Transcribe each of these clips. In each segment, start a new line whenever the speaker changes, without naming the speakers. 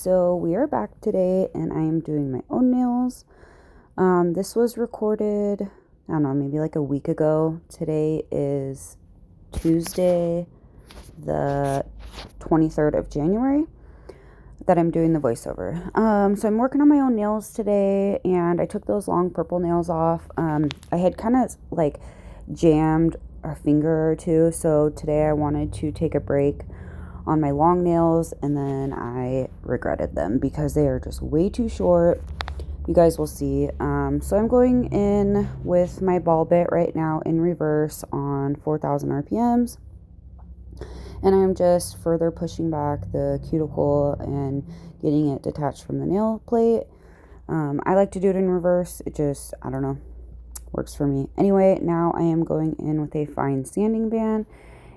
so we are back today and I am doing my own nails. This was recorded, I don't know, maybe like a week ago. Today is Tuesday, the 23rd of January that I'm doing the voiceover. So I'm working on my own nails today and I took those long purple nails off. I had kind of like jammed a finger or two, so today I wanted to take a break on my long nails, and then I regretted them because they are just way too short. You guys will see. So I'm going in with my ball bit right now in reverse on 4,000 RPMs, and I'm just further pushing back the cuticle and getting it detached from the nail plate. I like to do it in reverse. It just, I don't know, works for me. Anyway, now I am going in with a fine sanding band.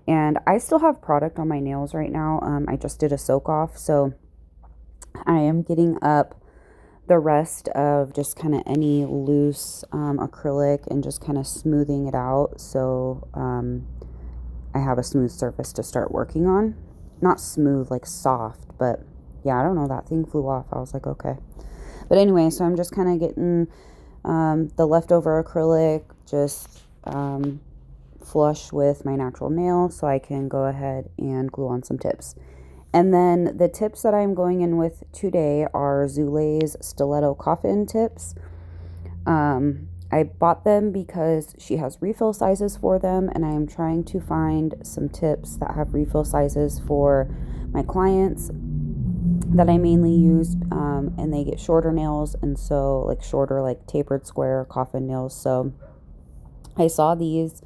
And I still have product on my nails right now. I just did a soak off, so I am getting up the rest of just kind of any loose acrylic and just kind of smoothing it out, so I have a smooth surface to start working on. Not smooth, like soft, but yeah, I don't know, that thing flew off. I was like, okay. But anyway, so I'm just kind of getting the leftover acrylic just flush with my natural nail so I can go ahead and glue on some tips. And then the tips that I'm going in with today are Zule's stiletto coffin tips. I bought them because she has refill sizes for them, and I am trying to find some tips that have refill sizes for my clients that I mainly use, and they get shorter nails, and so like shorter, like tapered square coffin nails. So I saw these,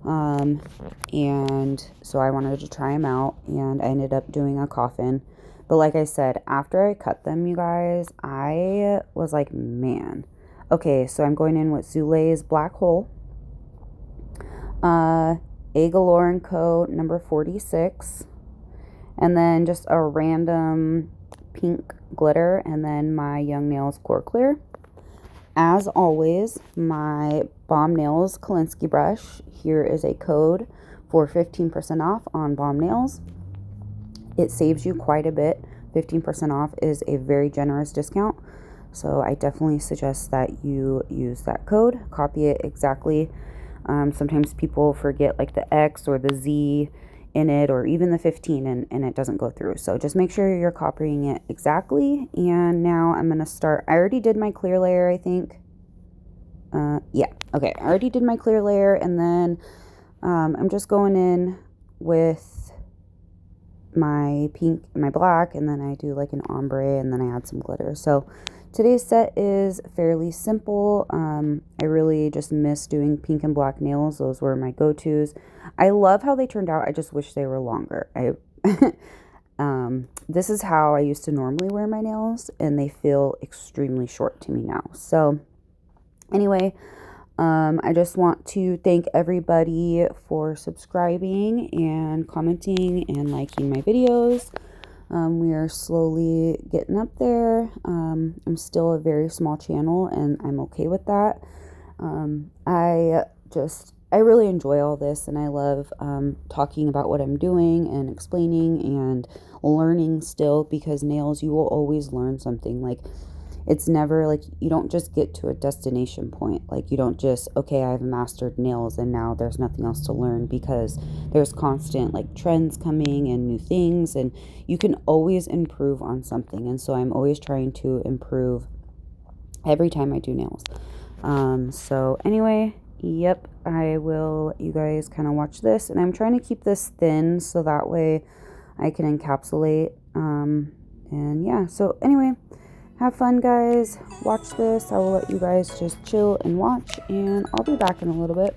and so I wanted to try them out, and I ended up doing a coffin. But like I said, after I cut them, you guys, I was like, man. Okay, so I'm going in with Zule's Black Hole, A Galore & Co. number 46, and then just a random pink glitter, and then my Young Nails Core Clear. As always, my Bomb Nails Kolinsky brush. Here is a code for 15% off on Bomb Nails. It saves you quite a bit. 15% off is a very generous discount, so I definitely suggest that you use that code. Copy it exactly. Sometimes people forget like the X or the Z in it, or even the 15, and it doesn't go through. So just make sure you're copying it exactly. And now I'm going to start. I already did my clear layer, I think. Yeah, okay, I already did my clear layer, and then I'm just going in with my pink and my black, and then I do like an ombre, and then I add some glitter. So today's set is fairly simple. I really just miss doing pink and black nails. Those were my go-tos. I love how they turned out. I just wish they were longer. This is how I used to normally wear my nails, and they feel extremely short to me now. So anyway, I just want to thank everybody for subscribing and commenting and liking my videos. We are slowly getting up there. I'm still a very small channel, and I'm okay with that. I really enjoy all this, and I love talking about what I'm doing and explaining and learning still, because nails, you will always learn something. Like, it's never like you don't just get to a destination point. Like, you don't just, okay, I've mastered nails and now there's nothing else to learn, because there's constant like trends coming and new things, and you can always improve on something. And so I'm always trying to improve every time I do nails. So anyway, yep, I will let you guys kind of watch this, and I'm trying to keep this thin so that way I can encapsulate. And yeah, so anyway, have fun, guys. Watch this. I will let you guys just chill and watch, and I'll be back in a little bit.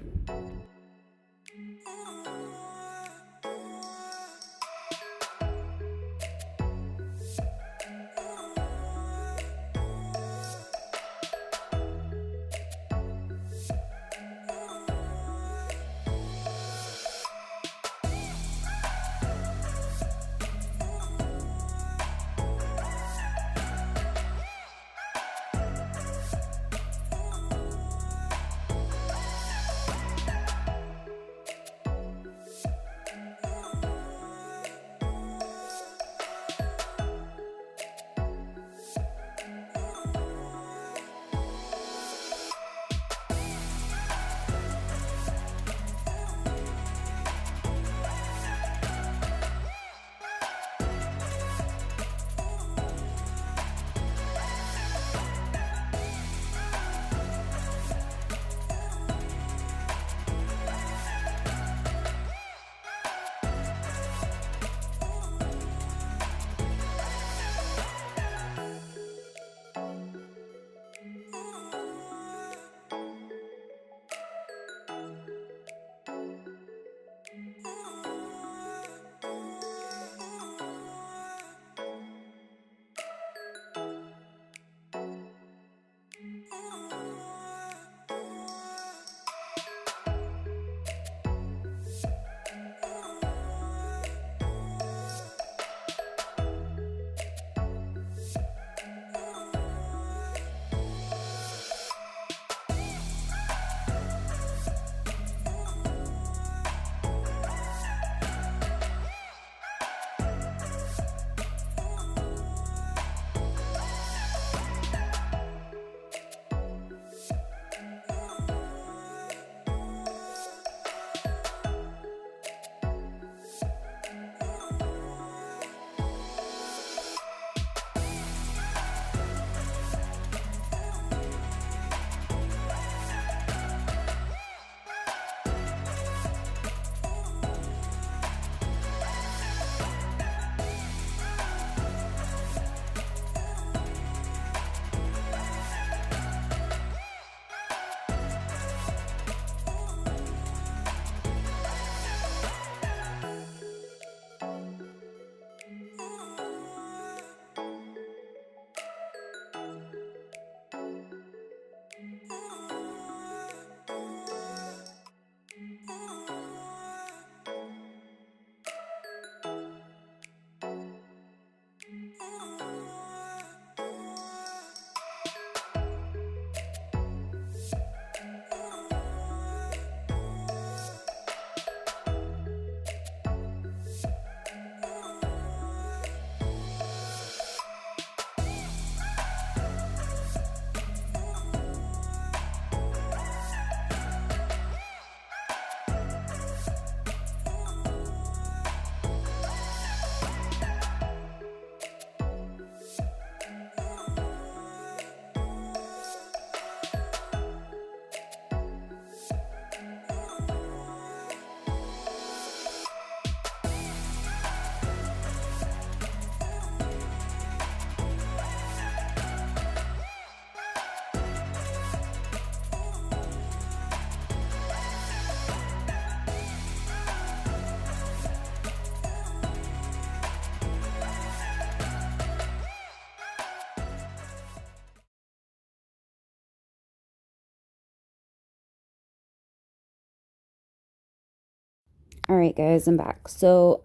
All right, guys, I'm back. So,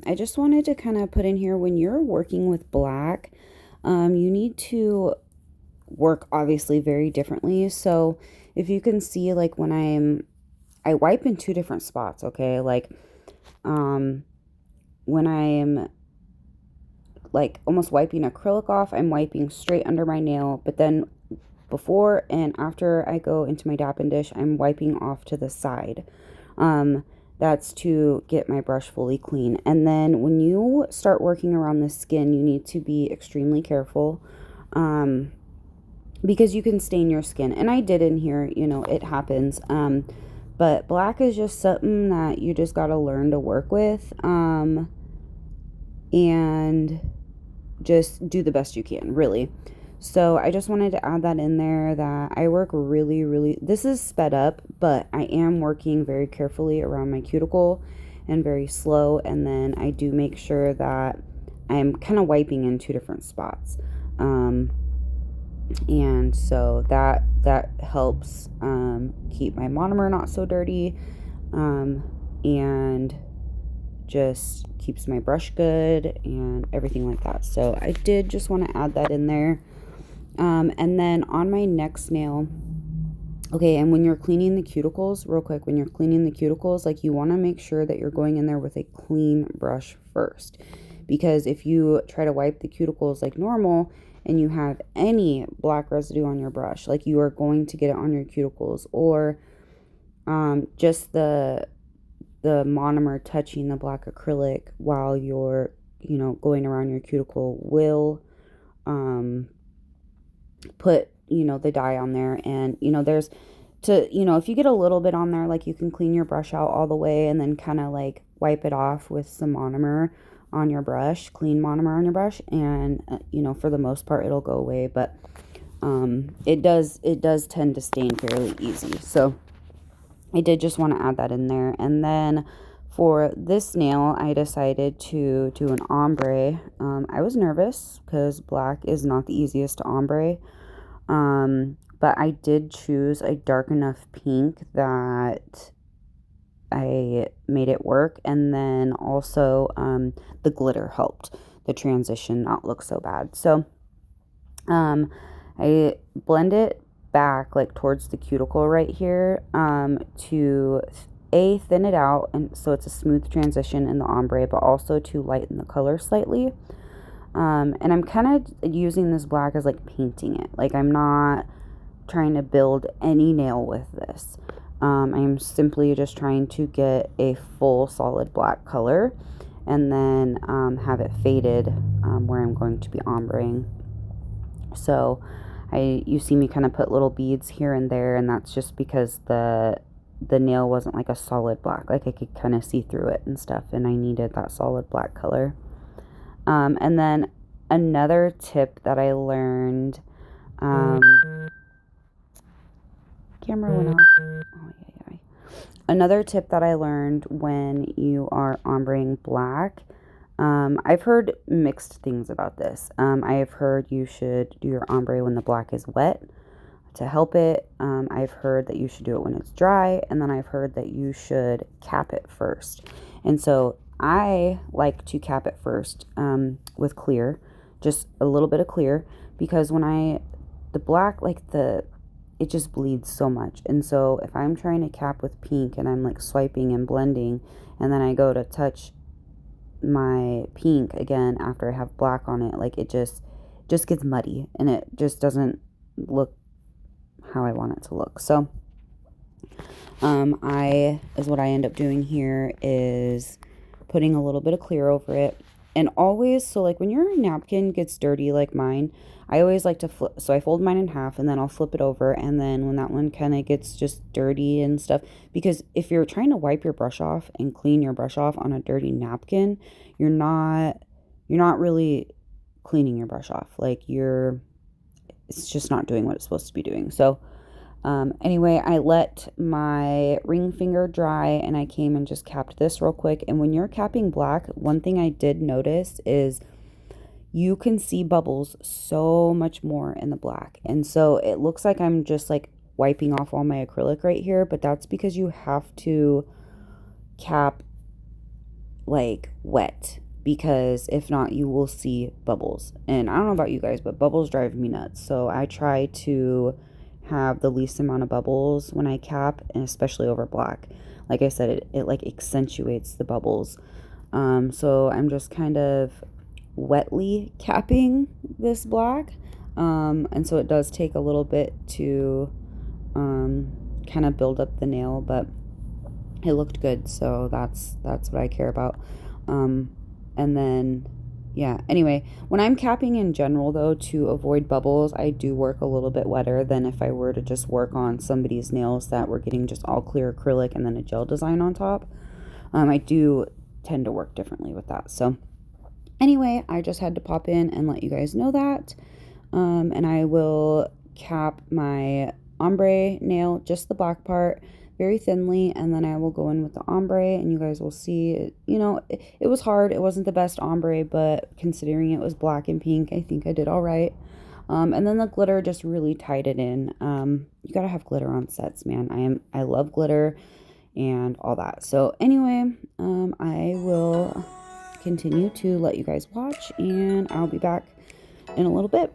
I just wanted to kind of put in here, when you're working with black, you need to work obviously very differently. So if you can see, like when I wipe in two different spots, okay? Like, when I'm like almost wiping acrylic off, I'm wiping straight under my nail, but then before and after I go into my dapping dish, I'm wiping off to the side. That's to get my brush fully clean. And then when you start working around the skin, you need to be extremely careful, because you can stain your skin. And I did in here, you know, it happens. But black is just something that you just got to learn to work with, and just do the best you can, really. So I just wanted to add that in there, that I work really, this is sped up, but I am working very carefully around my cuticle and very slow. And then I do make sure that I'm kind of wiping in two different spots. And so that helps keep my monomer not so dirty, and just keeps my brush good and everything like that. So I did just want to add that in there. And then on my next nail, okay, and when you're cleaning the cuticles, real quick, when you're cleaning the cuticles, like, you want to make sure that you're going in there with a clean brush first, because if you try to wipe the cuticles like normal and you have any black residue on your brush, like, you are going to get it on your cuticles, or just the monomer touching the black acrylic while you're, you know, going around your cuticle will put, you know, the dye on there. And, you know, there's you know, if you get a little bit on there, like, you can clean your brush out all the way and then kind of like wipe it off with some monomer on your brush, clean monomer on your brush, and you know, for the most part it'll go away. But it does tend to stain fairly easy. So I did just want to add that in there. And then for this nail, I decided to do an ombre. I was nervous because black is not the easiest to ombre. But I did choose a dark enough pink that I made it work. And then also the glitter helped the transition not look so bad. So I blend it back like towards the cuticle right here, to thin it out, and so it's a smooth transition in the ombre, but also to lighten the color slightly. And I'm kind of using this black as like painting it. Like, I'm not trying to build any nail with this. I'm simply just trying to get a full solid black color, and then have it faded where I'm going to be ombreing. So you see me kind of put little beads here and there, and that's just because the nail wasn't like a solid black. Like, I could kind of see through it and stuff, and I needed that solid black color. And then another tip that I learned, camera went off. Oh, yeah. Another tip that I learned when you are ombreing black, I've heard mixed things about this. I have heard you should do your ombre when the black is wet to help it. I've heard that you should do it when it's dry, and then I've heard that you should cap it first. And so I like to cap it first with clear, just a little bit of clear, because when the black, like, it just bleeds so much. And so if I'm trying to cap with pink and I'm like swiping and blending, and then I go to touch my pink again after I have black on it, like, it just gets muddy, and it just doesn't look how I want it to look. So what I end up doing here is putting a little bit of clear over it. And always, so like when your napkin gets dirty like mine, I always like to flip. So I fold mine in half, and then I'll flip it over. And then when that one kind of gets just dirty and stuff, because if you're trying to wipe your brush off and clean your brush off on a dirty napkin, you're not really cleaning your brush off. Like, it's just not doing what it's supposed to be doing. So anyway, I let my ring finger dry, and I came and just capped this real quick. And when you're capping black, one thing I did notice is you can see bubbles so much more in the black. And so it looks like I'm just like wiping off all my acrylic right here, but that's because you have to cap like wet, because if not, you will see bubbles. And I don't know about you guys, but bubbles drive me nuts. So I try to have the least amount of bubbles when I cap, and especially over black. Like I said, it like accentuates the bubbles. So I'm just kind of wetly capping this black. And so it does take a little bit to kind of build up the nail, but it looked good, so that's what I care about. And then yeah, anyway, when I'm capping in general though, to avoid bubbles, I do work a little bit wetter than if I were to just work on somebody's nails that were getting just all clear acrylic and then a gel design on top. I do tend to work differently with that. So anyway, I just had to pop in and let you guys know that. And I will cap my ombre nail, just the black part, very thinly, and then I will go in with the ombre, and you guys will see, you know, it was hard. It wasn't the best ombre, but considering it was black and pink, I think I did all right. And then the glitter just really tied it in. You gotta have glitter on sets, man. I love glitter and all that. So anyway, I will continue to let you guys watch, and I'll be back in a little bit.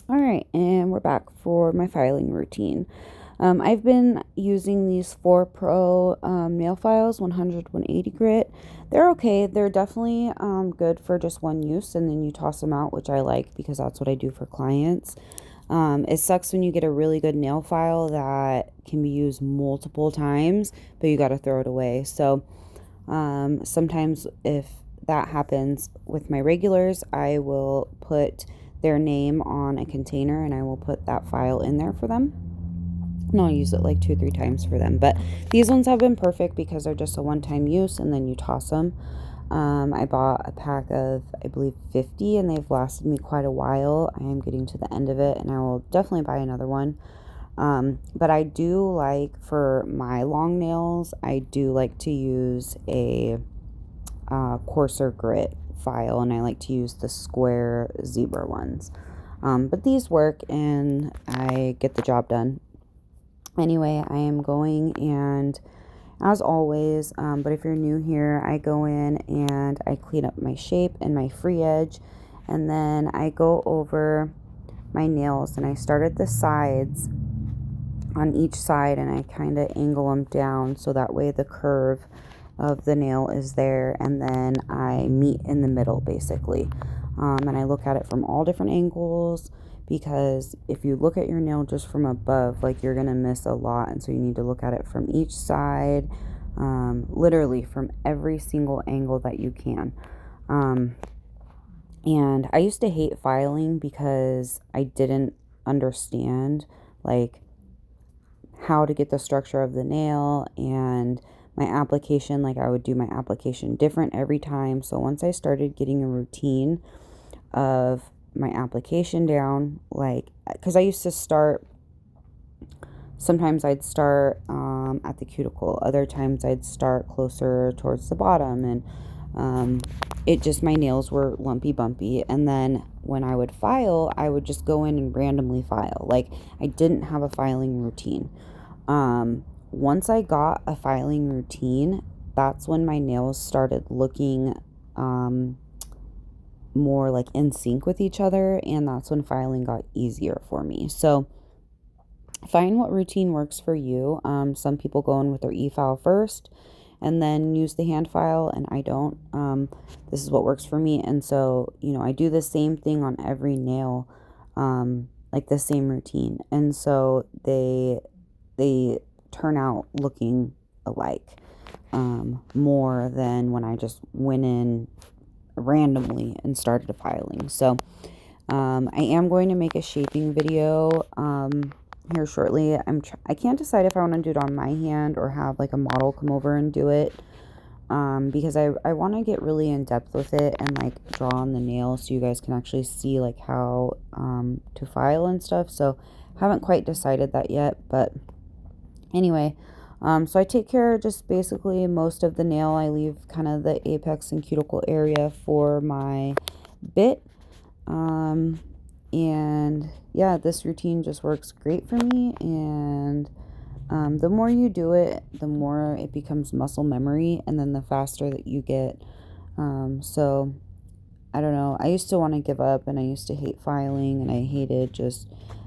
All right, and we're back for my filing routine. I've been using these 4 Pro nail files, 100, 180 grit. They're okay. They're definitely good for just one use, and then you toss them out, which I like because that's what I do for clients. It sucks when you get a really good nail file that can be used multiple times, but you got to throw it away. So sometimes if that happens with my regulars, I will put their name on a container and I will put that file in there for them. And I'll use it like 2-3 times for them. But these ones have been perfect because they're just a one-time use and then you toss them. I bought a pack of, I believe, 50, and they've lasted me quite a while. I am getting to the end of it, and I will definitely buy another one. But I do like, for my long nails, I do like to use a coarser grit file, and I like to use the square zebra ones. But these work, and I get the job done. Anyway, I am going, and as always, but if you're new here, I go in and I clean up my shape and my free edge, and then I go over my nails, and I start at the sides on each side, and I kind of angle them down so that way the curve of the nail is there, and then I meet in the middle basically. And I look at it from all different angles, because if you look at your nail just from above, like, you're gonna miss a lot, and so you need to look at it from each side, literally from every single angle that you can. And I used to hate filing because I didn't understand, like, how to get the structure of the nail and my application. Like, I would do my application different every time. So once I started getting a routine of my application down, like, because I used to start, sometimes I'd start at the cuticle, other times I'd start closer towards the bottom, and it just, my nails were lumpy bumpy. And then when I would file, I would just go in and randomly file. Like, I didn't have a filing routine. Once I got a filing routine, that's when my nails started looking more like in sync with each other, and that's when filing got easier for me. So find what routine works for you. Some people go in with their e-file first and then use the hand file, and I don't. This is what works for me, and so, I do the same thing on every nail, like the same routine, and so they turn out looking alike, more than when I just went in randomly and started filing. So I am going to make a shaping video here shortly. I can't decide if I want to do it on my hand or have like a model come over and do it, because I want to get really in depth with it and like draw on the nail so you guys can actually see like how to file and stuff. So haven't quite decided that yet, but anyway, so I take care of just basically most of the nail. I leave kind of the apex and cuticle area for my bit. And yeah, this routine just works great for me. And the more you do it, the more it becomes muscle memory, and then the faster that you get. So I don't know. I used to want to give up, and I used to hate filing, and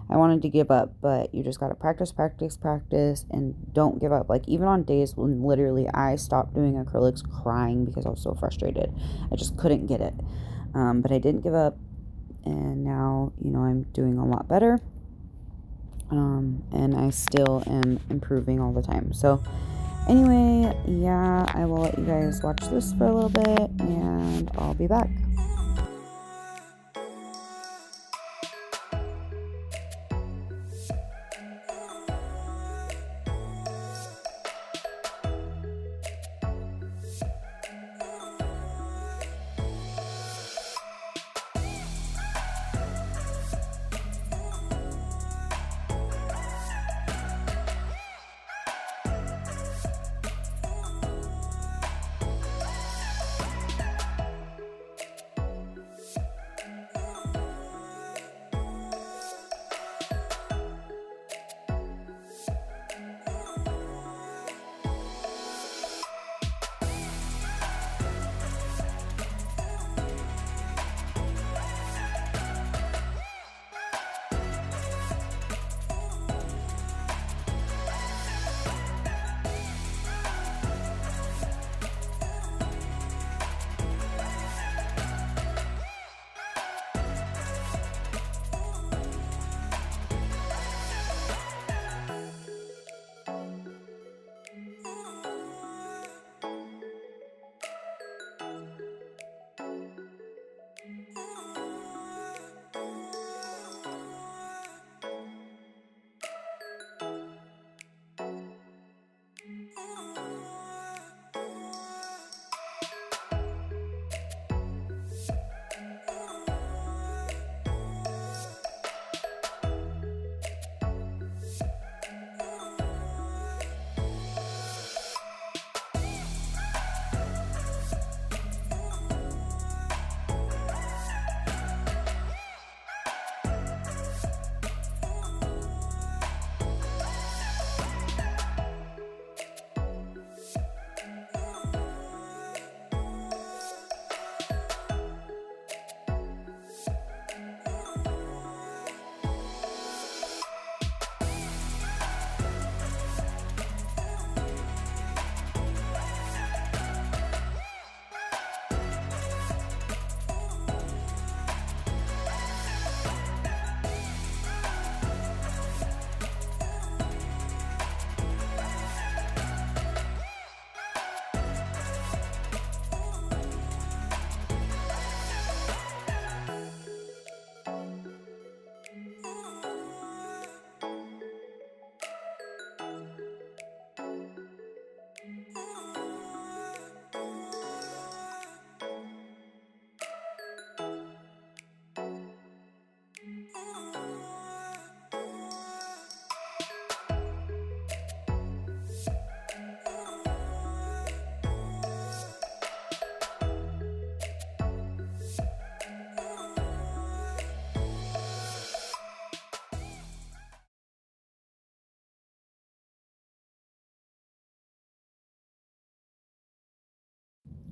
I wanted to give up, but you just got to practice, practice, practice, and don't give up. Like, even on days when literally I stopped doing acrylics crying because I was so frustrated. I just couldn't get it. But I didn't give up, and now, I'm doing a lot better. And I still am improving all the time. So anyway, yeah, I will let you guys watch this for a little bit, and I'll be back.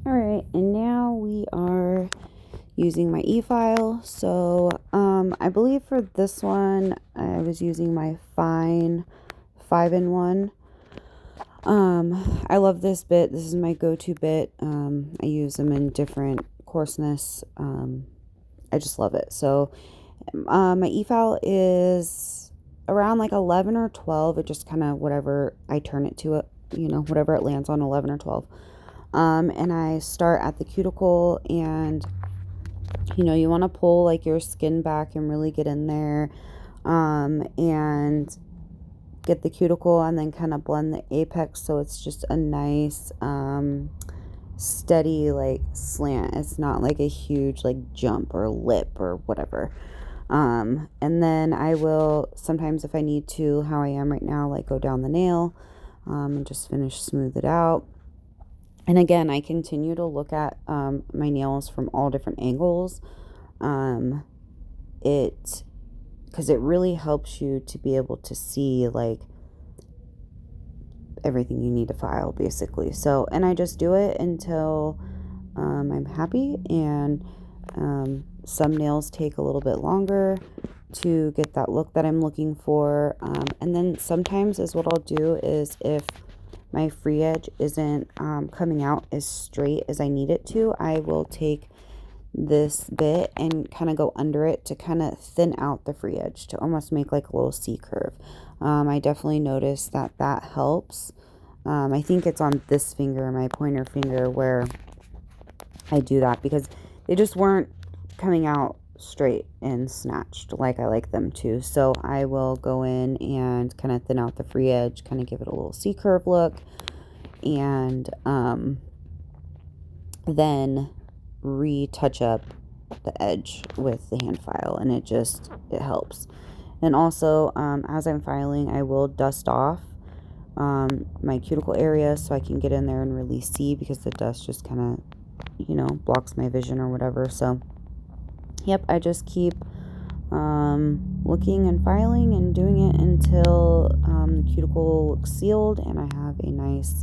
All right, and now we are using my e-file. So I believe for this one I was using my Fine 5-in-1. I love this bit. This is my go-to bit. I use them in different coarseness. I just love it. So my e-file is around like 11 or 12. It just kind of whatever I turn it to, whatever it lands on, 11 or 12. And I start at the cuticle, and you want to pull like your skin back and really get in there, and get the cuticle, and then kind of blend the apex so it's just a nice steady like slant. It's not like a huge like jump or lip or whatever. And then I will sometimes, if I need to, how I am right now, like go down the nail and just smooth it out. And again, I continue to look at my nails from all different angles. Because it really helps you to be able to see like everything you need to file, basically. So, and I just do it until I'm happy. And some nails take a little bit longer to get that look that I'm looking for. And then sometimes is what I'll do is, if my free edge isn't coming out as straight as I need it to, I will take this bit and kind of go under it to kind of thin out the free edge, to almost make like a little C curve. I definitely noticed that helps. I think it's on this finger, my pointer finger, where I do that, because they just weren't coming out straight and snatched like I like them to. So I will go in and kind of thin out the free edge, kind of give it a little C curve look, and then retouch up the edge with the hand file, and it helps. And also as I'm filing, I will dust off my cuticle area so I can get in there and really see, because the dust just kind of blocks my vision or whatever. So yep, I just keep looking and filing and doing it until the cuticle looks sealed and I have a nice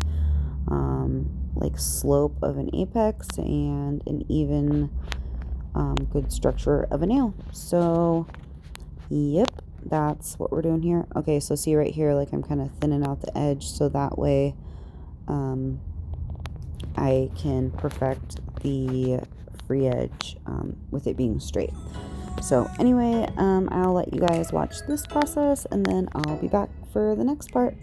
like slope of an apex and an even good structure of a nail. So yep, that's what we're doing here. Okay, so see right here, like I'm kind of thinning out the edge so that way I can perfect the free edge with it being straight. So anyway, I'll let you guys watch this process, and then I'll be back for the next part.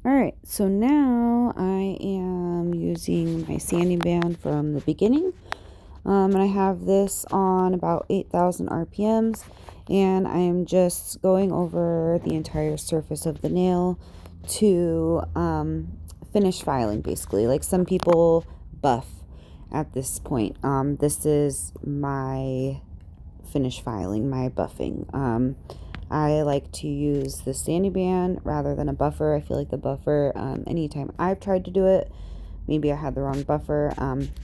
Alright, so now I am using my sanding band from the beginning. And I have this on about 8,000 RPMs, and I am just going over the entire surface of the nail to finish filing, basically. Like some people buff at this point. This is my finish filing, my buffing. I like to use the sanding band rather than a buffer. I feel like the buffer, anytime I've tried to do it, maybe I had the wrong buffer,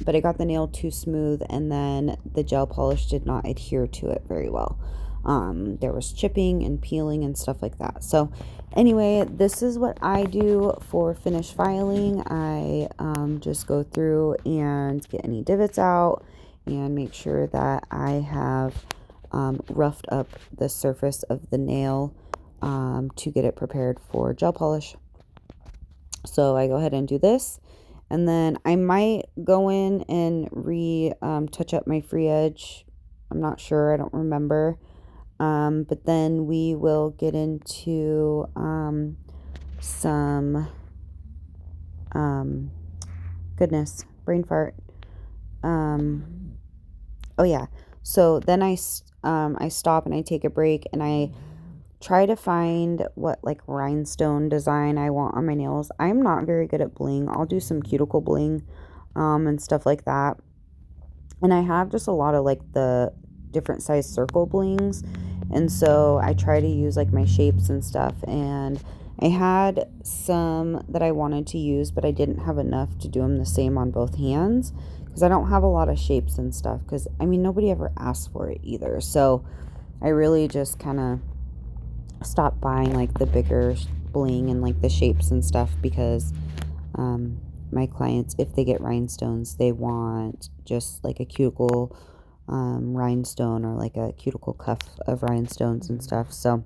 but I got the nail too smooth, and then the gel polish did not adhere to it very well. There was chipping and peeling and stuff like that. So anyway, this is what I do for finish filing. I just go through and get any divots out and make sure that I have roughed up the surface of the nail to get it prepared for gel polish. So I go ahead and do this, and then I might go in and touch up my free edge. I'm not sure, I don't remember. But then we will get into some goodness, brain fart. Oh yeah. So then I stop and I take a break and I try to find what like rhinestone design I want on my nails. I'm not very good at bling. I'll do some cuticle bling and stuff like that. And I have just a lot of like the different size circle blings. And so I try to use like my shapes and stuff. And I had some that I wanted to use, but I didn't have enough to do them the same on both hands because I don't have a lot of shapes and stuff. Because I mean, nobody ever asked for it either. So I really just kind of stop buying like the bigger bling and like the shapes and stuff because my clients, if they get rhinestones, they want just like a cuticle rhinestone or like a cuticle cuff of rhinestones and stuff. So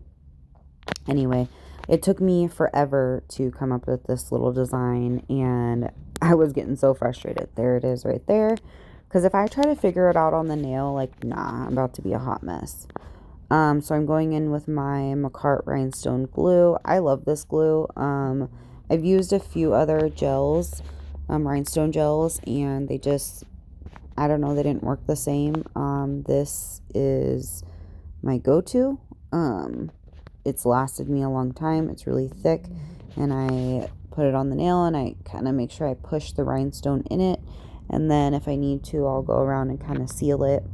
anyway, it took me forever to come up with this little design, and I was getting so frustrated. There it is right there. Because if I try to figure it out on the nail, like, nah, I'm about to be a hot mess. So I'm going in with my McCart rhinestone glue. I love this glue. I've used a few other gels, rhinestone gels, and they just, I don't know, they didn't work the same. This is my go-to. It's lasted me a long time. It's really thick, and I put it on the nail, and I kind of make sure I push the rhinestone in it, and then if I need to, I'll go around and kind of seal it.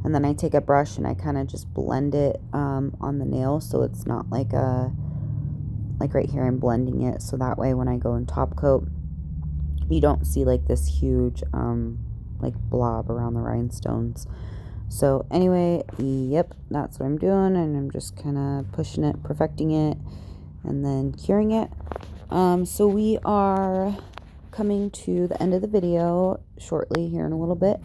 And then I take a brush and I kind of just blend it on the nail so it's not like right here I'm blending it, so that way when I go and top coat, you don't see like this huge like blob around the rhinestones. So anyway, yep, that's what I'm doing, and I'm just kind of pushing it, perfecting it, and then curing it. So we are coming to the end of the video shortly here in a little bit.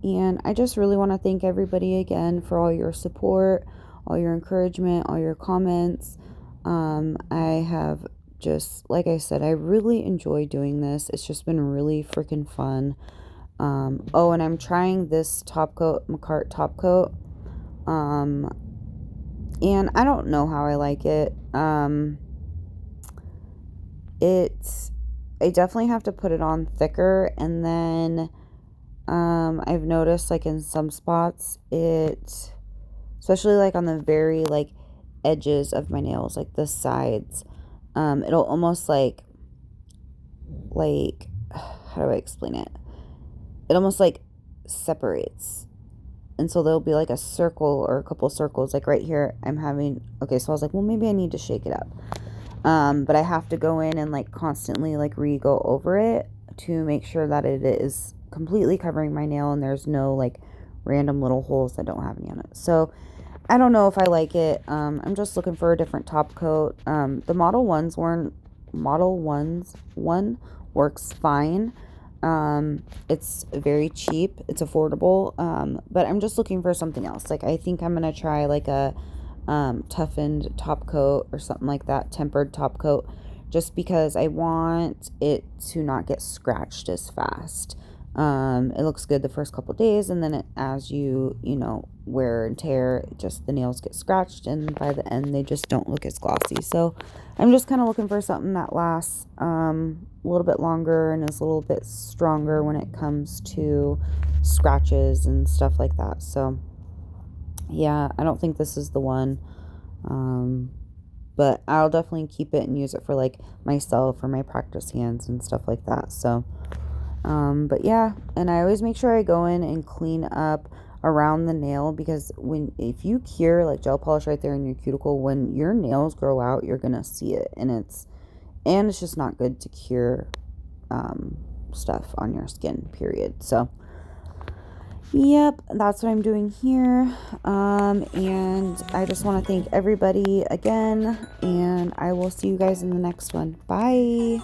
And I just really want to thank everybody again for all your support, all your encouragement, all your comments. I have just, like I said, I really enjoy doing this. It's just been really freaking fun. Oh, and I'm trying this top coat, McCart top coat. And I don't know how I like it. I definitely have to put it on thicker, and then I've noticed like in some spots especially like on the very like edges of my nails, like the sides, it'll almost like how do I explain it? It almost like separates. And so there'll be like a circle or a couple circles like right here. Okay, so I was like, well, maybe I need to shake it up. But I have to go in and like constantly like go over it to make sure that it is completely covering my nail and there's no like random little holes that don't have any on it. So I don't know if I like it. I'm just looking for a different top coat. The Model 1 works fine. It's very cheap, it's affordable, but I'm just looking for something else. Like I think I'm gonna try like a toughened top coat or something like that, tempered top coat, just because I want it to not get scratched as fast. It looks good the first couple days, and then as you wear and tear, just the nails get scratched, and by the end they just don't look as glossy. So I'm just kind of looking for something that lasts a little bit longer and is a little bit stronger when it comes to scratches and stuff like that. So yeah, I don't think this is the one. But I'll definitely keep it and use it for like myself or my practice hands and stuff like that. So but yeah, and I always make sure I go in and clean up around the nail, because if you cure like gel polish right there in your cuticle, when your nails grow out, you're gonna see it, and it's just not good to cure stuff on your skin, period. So yep, that's what I'm doing here. And I just want to thank everybody again, and I will see you guys in the next one. Bye.